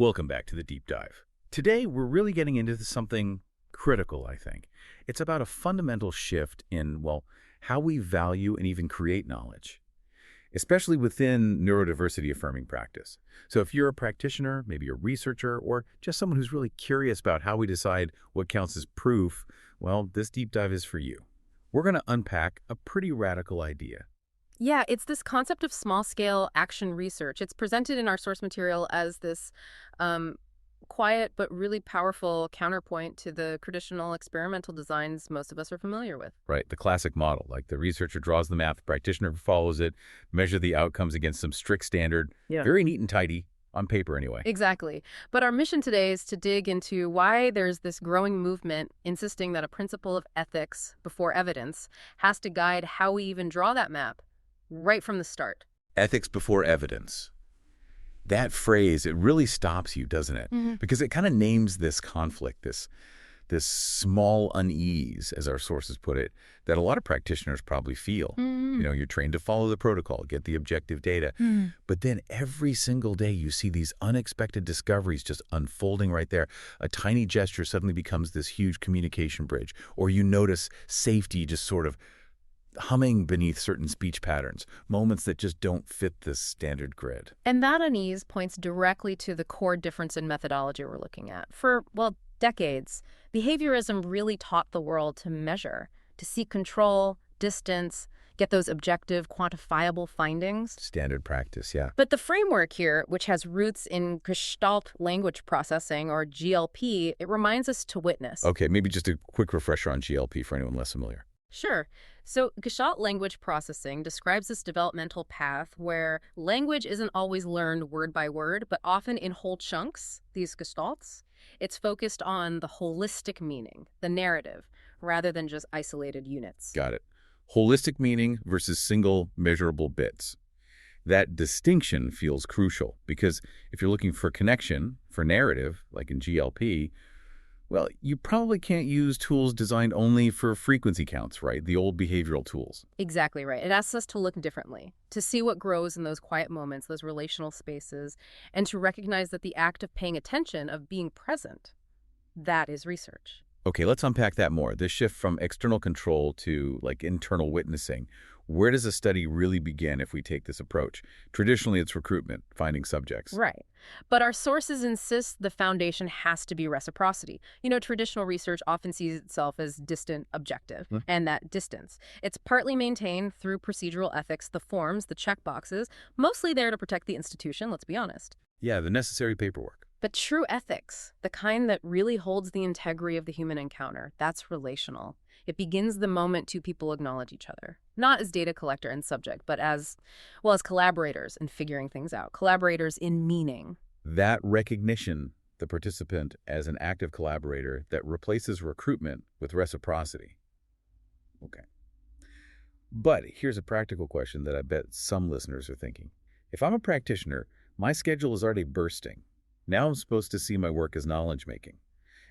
Welcome back to the deep dive. Today, we're really getting into something critical, I think. It's about a fundamental shift in, well, how we value and even create knowledge, especially within neurodiversity-affirming practice. So if you're a practitioner, maybe a researcher, or just someone who's really curious about how we decide what counts as proof, well, this deep dive is for you. We're going to unpack a pretty radical idea. Yeah, it's this concept of small-scale action research. It's presented in our source material as this quiet but really powerful counterpoint to the traditional experimental designs most of us are familiar with. Right, the classic model, like the researcher draws the map, the practitioner follows it, measure the outcomes against some strict standard. Yeah. Very neat and tidy, on paper anyway. Exactly. But our mission today is to dig into why there's this growing movement insisting that a principle of ethics before evidence has to guide how we even draw that map right from the start. Ethics before evidence. That phrase, it really stops you, doesn't it? Because it kind of names this conflict, this small unease, as our sources put it, that a lot of practitioners probably feel. You know, you're trained to follow the protocol, get the objective data. But then every single day you see these unexpected discoveries just unfolding right there. A tiny gesture suddenly becomes this huge communication bridge. Or you notice safety just sort of humming beneath certain speech patterns, moments that just don't fit this standard grid. And that unease points directly to the core difference in methodology we're looking at. For, well, decades, behaviorism really taught the world to measure, to seek control, distance, get those objective, quantifiable findings. Standard practice, yeah. But the framework here, which has roots in Gestalt language processing, or GLP, it reminds us to witness. Okay, maybe just a quick refresher on GLP for anyone less familiar. Sure. So Gestalt language processing describes this developmental path where language isn't always learned word by word, but often in whole chunks, these gestalts. It's focused on the holistic meaning, the narrative, rather than just isolated units. Got it. Holistic meaning versus single measurable bits. That distinction feels crucial because if you're looking for connection, for narrative, like in GLP, well, you probably can't use tools designed only for frequency counts, right? The old behavioral tools. Exactly right. It asks us to look differently, to see what grows in those quiet moments, those relational spaces, and to recognize that the act of paying attention, of being present, that is research. Okay, let's unpack that more. This shift from external control to like internal witnessing. Where does a study really begin if we take this approach? Traditionally, it's recruitment, finding subjects. Right. But our sources insist the foundation has to be reciprocity. You know, traditional research often sees itself as distant objective, and that distance. It's partly maintained through procedural ethics, the forms, the checkboxes, mostly there to protect the institution, let's be honest. Yeah, the necessary paperwork. But true ethics, the kind that really holds the integrity of the human encounter, that's relational. It begins the moment two people acknowledge each other, not as data collector and subject, but as, well, as collaborators in figuring things out, collaborators in meaning. That recognition, the participant as an active collaborator that replaces recruitment with reciprocity. Okay. But here's a practical question that I bet some listeners are thinking. If I'm a practitioner, my schedule is already bursting. Now I'm supposed to see my work as knowledge-making.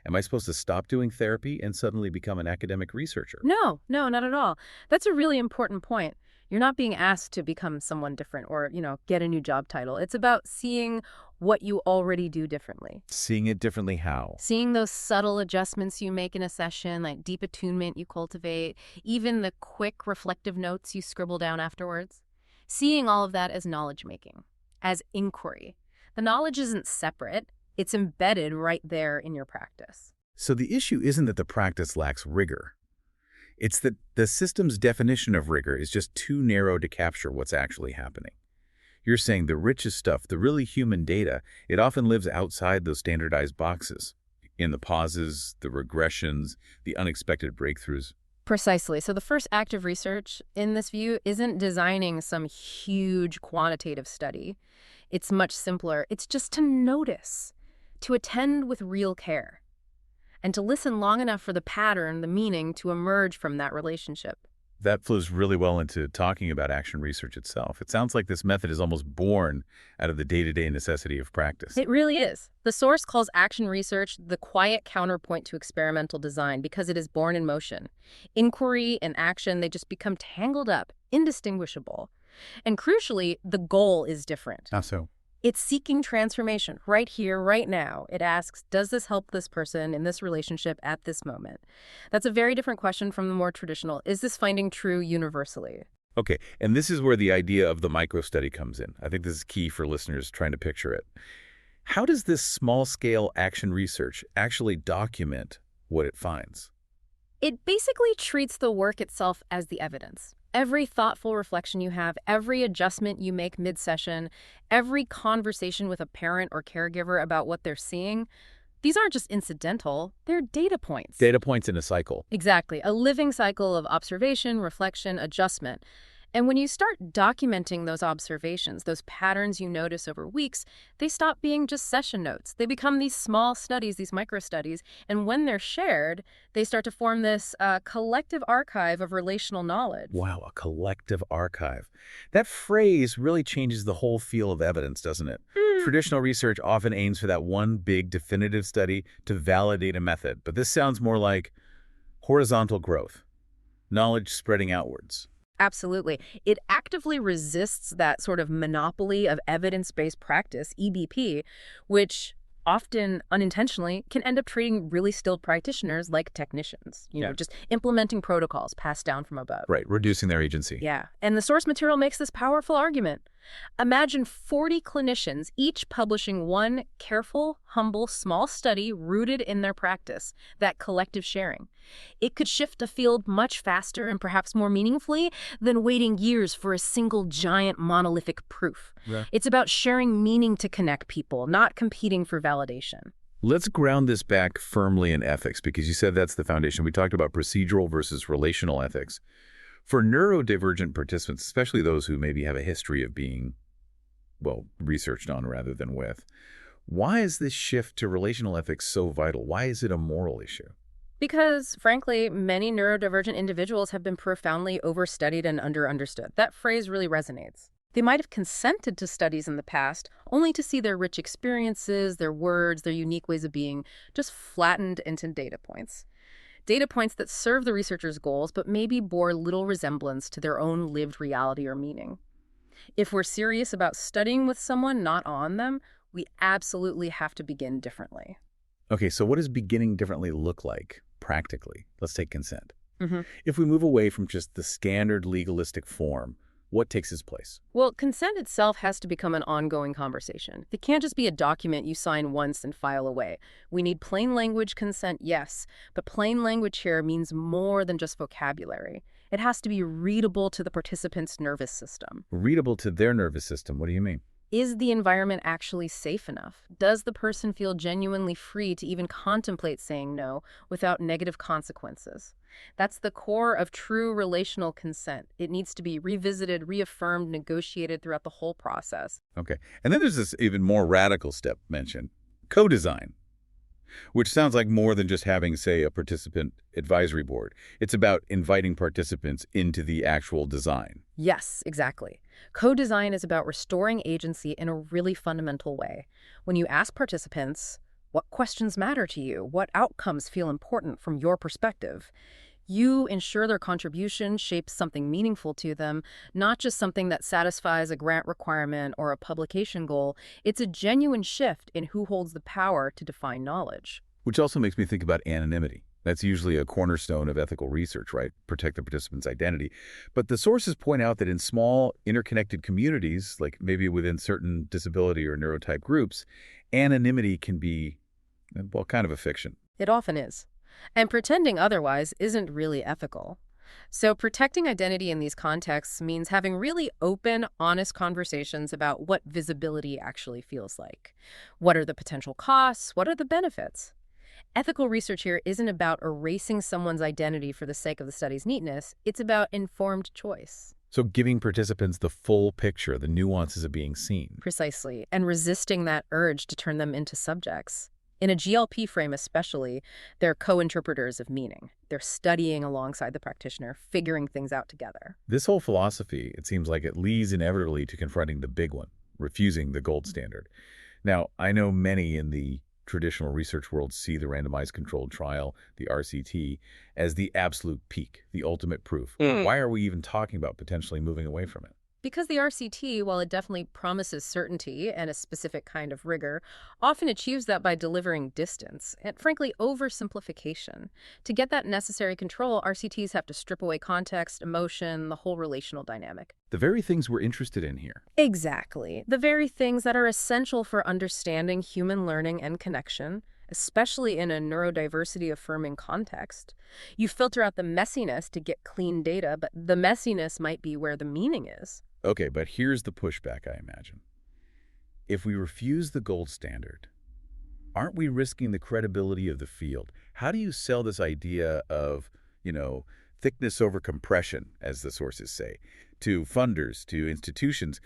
Am I supposed to stop doing therapy and suddenly become an academic researcher? No, not at all. That's a really important point. You're not being asked to become someone different or, get a new job title. It's about seeing what you already do differently. Seeing it differently how? Seeing those subtle adjustments you make in a session, like deep attunement you cultivate, even the quick reflective notes you scribble down afterwards. Seeing all of that as knowledge-making, as inquiry. The knowledge isn't separate. It's embedded right there in your practice. So the issue isn't that the practice lacks rigor. It's that the system's definition of rigor is just too narrow to capture what's actually happening. You're saying the richest stuff, the really human data, it often lives outside those standardized boxes, in the pauses, the regressions, the unexpected breakthroughs. Precisely. So the first act of research in this view isn't designing some huge quantitative study. It's much simpler. It's just to notice, to attend with real care, and to listen long enough for the pattern, the meaning, to emerge from that relationship. That flows really well into talking about action research itself. It sounds like this method is almost born out of the day-to-day necessity of practice. It really is. The source calls action research the quiet counterpoint to experimental design because it is born in motion. Inquiry and action, they just become tangled up, indistinguishable. And crucially, the goal is different. How so? It's seeking transformation right here, right now. It asks, does this help this person in this relationship at this moment? That's a very different question from the more traditional, is this finding true universally? Okay, and this is where the idea of the micro-study comes in. I think this is key for listeners trying to picture it. How does this small-scale action research actually document what it finds? It basically treats the work itself as the evidence. Every thoughtful reflection you have, every adjustment you make mid-session, every conversation with a parent or caregiver about what they're seeing, these aren't just incidental, they're data points. Data points in a cycle. Exactly, a living cycle of observation, reflection, adjustment. And when you start documenting those observations, those patterns you notice over weeks, they stop being just session notes. They become these small studies, these micro-studies, and when they're shared, they start to form this collective archive of relational knowledge. Wow, a collective archive. That phrase really changes the whole feel of evidence, doesn't it? Traditional research often aims for that one big definitive study to validate a method, but this sounds more like horizontal growth, knowledge spreading outwards. Absolutely. It actively resists that sort of monopoly of evidence-based practice, EBP, which often unintentionally can end up treating really skilled practitioners like technicians, just implementing protocols passed down from above. Right, reducing their agency. Yeah, and the source material makes this powerful argument. Imagine 40 clinicians, each publishing one careful, humble, small study rooted in their practice, that collective sharing. It could shift a field much faster and perhaps more meaningfully than waiting years for a single giant monolithic proof. Yeah. It's about sharing meaning to connect people, not competing for validation. Let's ground this back firmly in ethics, because you said that's the foundation. We talked about procedural versus relational ethics. For neurodivergent participants, especially those who maybe have a history of being, well, researched on rather than with, why is this shift to relational ethics so vital? Why is it a moral issue? Because, frankly, many neurodivergent individuals have been profoundly overstudied and understood. That phrase really resonates. They might have consented to studies in the past, only to see their rich experiences, their words, their unique ways of being, just flattened into data points. Data points that serve the researcher's goals, but maybe bore little resemblance to their own lived reality or meaning. If we're serious about studying with someone, not on them, we absolutely have to begin differently. Okay, so what does beginning differently look like, practically? Let's take consent. If we move away from just the standard legalistic form, what takes its place? Well, consent itself has to become an ongoing conversation. It can't just be a document you sign once and file away. We need plain language consent, yes, but plain language here means more than just vocabulary. It has to be readable to the participant's nervous system. Readable to their nervous system, what do you mean? Is the environment actually safe enough? Does the person feel genuinely free to even contemplate saying no without negative consequences? That's the core of true relational consent. It needs to be revisited, reaffirmed, negotiated throughout the whole process. Okay. And then there's this even more radical step mentioned, co-design, which sounds like more than just having, say, a participant advisory board. It's about inviting participants into the actual design. Yes, exactly. Co-design is about restoring agency in a really fundamental way. When you ask participants, what questions matter to you? What outcomes feel important from your perspective? You ensure their contribution shapes something meaningful to them, not just something that satisfies a grant requirement or a publication goal. It's a genuine shift in who holds the power to define knowledge. Which also makes me think about anonymity. That's usually a cornerstone of ethical research, right? Protect the participant's identity. But the sources point out that in small, interconnected communities, like maybe within certain disability or neurotype groups, anonymity can be, well, kind of a fiction. It often is. And pretending otherwise isn't really ethical. So protecting identity in these contexts means having really open, honest conversations about what visibility actually feels like. What are the potential costs? What are the benefits? Ethical research here isn't about erasing someone's identity for the sake of the study's neatness. It's about informed choice. So giving participants the full picture, the nuances of being seen. Precisely, and resisting that urge to turn them into subjects. In a GLP frame especially, they're co-interpreters of meaning. They're studying alongside the practitioner, figuring things out together. This whole philosophy, it seems like it leads inevitably to confronting the big one, refusing the gold standard. Now, I know many in the traditional research world see the randomized controlled trial, the RCT, as the absolute peak, the ultimate proof. Why are we even talking about potentially moving away from it? Because the RCT, while it definitely promises certainty and a specific kind of rigor, often achieves that by delivering distance and, frankly, oversimplification. To get that necessary control, RCTs have to strip away context, emotion, the whole relational dynamic. The very things we're interested in here. Exactly. The very things that are essential for understanding human learning and connection, especially in a neurodiversity-affirming context. You filter out the messiness to get clean data, but the messiness might be where the meaning is. Okay, but here's the pushback, I imagine. If we refuse the gold standard, aren't we risking the credibility of the field? How do you sell this idea of, thickness over compression, as the sources say, to funders, to institutions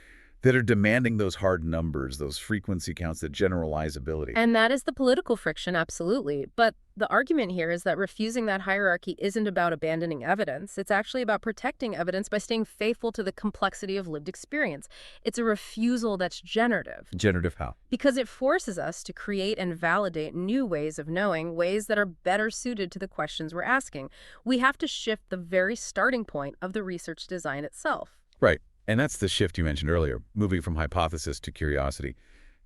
that are demanding those hard numbers, those frequency counts, that generalizability? And that is the political friction, absolutely. But the argument here is that refusing that hierarchy isn't about abandoning evidence. It's actually about protecting evidence by staying faithful to the complexity of lived experience. It's a refusal that's generative. Generative how? Because it forces us to create and validate new ways of knowing, ways that are better suited to the questions we're asking. We have to shift the very starting point of the research design itself. Right. And that's the shift you mentioned earlier, moving from hypothesis to curiosity.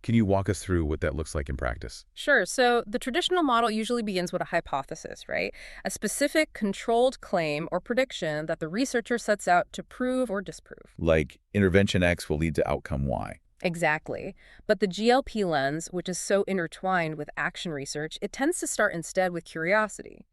Can you walk us through what that looks like in practice? Sure. So the traditional model usually begins with a hypothesis, right? A specific controlled claim or prediction that the researcher sets out to prove or disprove. Like intervention X will lead to outcome Y. Exactly. But the GLP lens, which is so intertwined with action research, it tends to start instead with curiosity,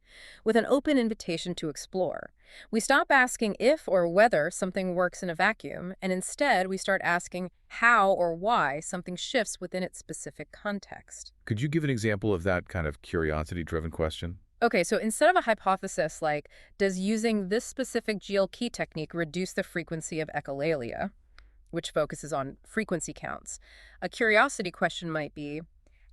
with an open invitation to explore. We stop asking if or whether something works in a vacuum, and instead we start asking how or why something shifts within its specific context. Could you give an example of that kind of curiosity-driven question? Okay, so instead of a hypothesis like, does using this specific GLP technique reduce the frequency of echolalia, which focuses on frequency counts, a curiosity question might be,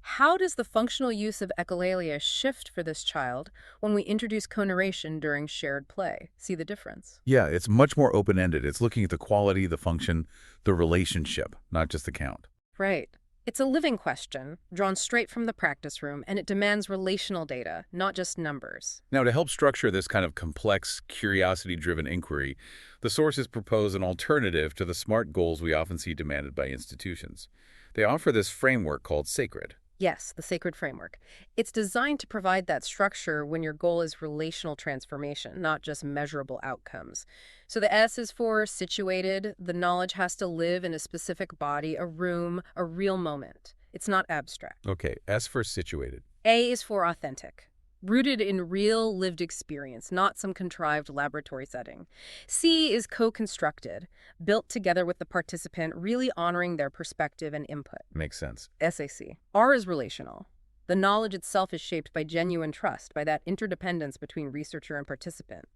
how does the functional use of echolalia shift for this child when we introduce co-narration during shared play? See the difference? Yeah, it's much more open-ended. It's looking at the quality, the function, the relationship, not just the count. Right. It's a living question, drawn straight from the practice room, and it demands relational data, not just numbers. Now, to help structure this kind of complex, curiosity-driven inquiry, the sources propose an alternative to the SMART goals we often see demanded by institutions. They offer this framework called SACRED. Yes, the sacred framework. It's designed to provide that structure when your goal is relational transformation, not just measurable outcomes. So the S is for situated. The knowledge has to live in a specific body, a room, a real moment. It's not abstract. Okay, S for situated. A is for authentic, rooted in real lived experience, not some contrived laboratory setting. C is co-constructed, built together with the participant, really honoring their perspective and input. Makes sense. SAC. R is relational. The knowledge itself is shaped by genuine trust, by that interdependence between researcher and participant.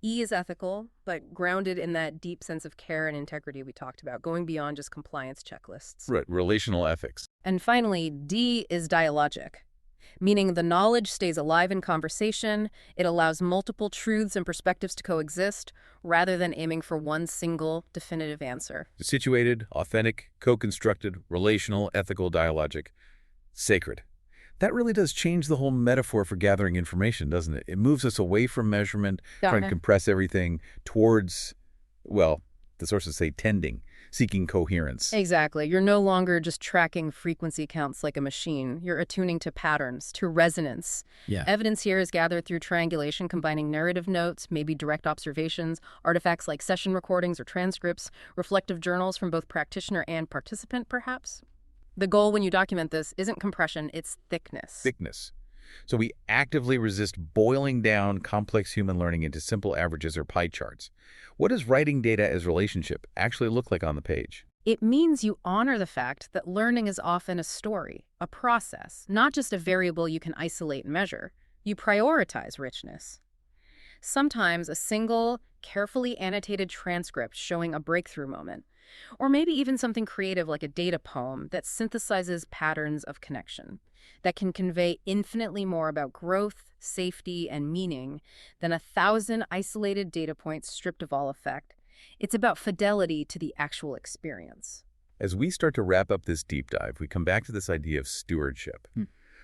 E is ethical, but grounded in that deep sense of care and integrity we talked about, going beyond just compliance checklists. Right, relational ethics. And finally, D is dialogic, meaning the knowledge stays alive in conversation. It allows multiple truths and perspectives to coexist, rather than aiming for one single definitive answer. Situated, authentic, co-constructed, relational, ethical, dialogic, sacred. That really does change the whole metaphor for gathering information, doesn't it? It moves us away from measurement, trying to compress everything, towards, well, the sources say tending, seeking coherence. Exactly. You're no longer just tracking frequency counts like a machine. You're attuning to patterns, to resonance. Yeah. Evidence here is gathered through triangulation, combining narrative notes, maybe direct observations, artifacts like session recordings or transcripts, reflective journals from both practitioner and participant, perhaps. The goal when you document this isn't compression, it's thickness. Thickness. So we actively resist boiling down complex human learning into simple averages or pie charts. What does writing data as relationship actually look like on the page? It means you honor the fact that learning is often a story, a process, not just a variable you can isolate and measure. You prioritize richness. Sometimes a single, carefully annotated transcript showing a breakthrough moment, or maybe even something creative like a data poem that synthesizes patterns of connection, that can convey infinitely more about growth, safety, and meaning than 1,000 isolated data points stripped of all effect. It's about fidelity to the actual experience. As we start to wrap up this deep dive, we come back to this idea of stewardship.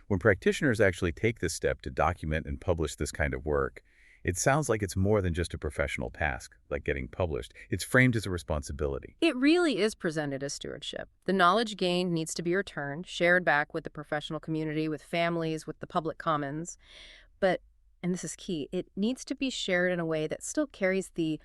When practitioners actually take this step to document and publish this kind of work, It sounds like it's more than just a professional task, like getting published. It's framed as a responsibility. It really is presented as stewardship. The knowledge gained needs to be returned, shared back with the professional community, with families, with the public commons. But, and this is key, it needs to be shared in a way that still carries the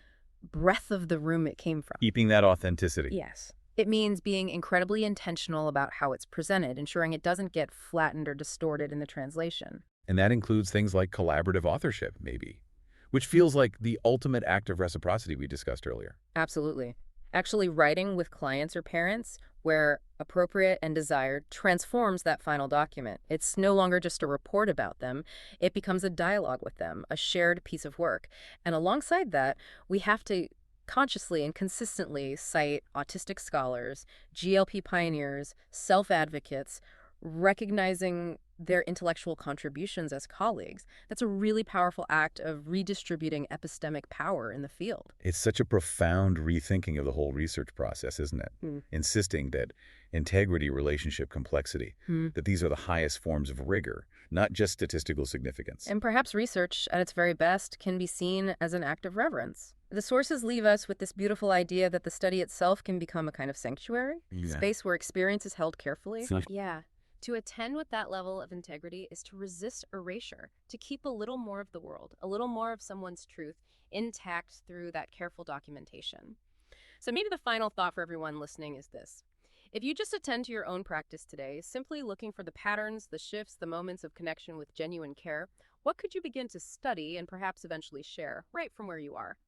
breadth of the room it came from. Keeping that authenticity. Yes. It means being incredibly intentional about how it's presented, ensuring it doesn't get flattened or distorted in the translation. And that includes things like collaborative authorship, maybe, which feels like the ultimate act of reciprocity we discussed earlier. Absolutely. Actually, writing with clients or parents, where appropriate and desired, transforms that final document. It's no longer just a report about them. It becomes a dialogue with them, a shared piece of work. And alongside that, we have to consciously and consistently cite autistic scholars, GLP pioneers, self-advocates, recognizing their intellectual contributions as colleagues. That's a really powerful act of redistributing epistemic power in the field. It's such a profound rethinking of the whole research process, isn't it? Insisting that integrity, relationship, complexity, that these are the highest forms of rigor, not just statistical significance. And perhaps research, at its very best, can be seen as an act of reverence. The sources leave us with this beautiful idea that the study itself can become a kind of sanctuary, space where experience is held carefully. Yeah. To attend with that level of integrity is to resist erasure, to keep a little more of the world, a little more of someone's truth intact through that careful documentation. So maybe the final thought for everyone listening is this. If you just attend to your own practice today, simply looking for the patterns, the shifts, the moments of connection with genuine care, what could you begin to study and perhaps eventually share right from where you are?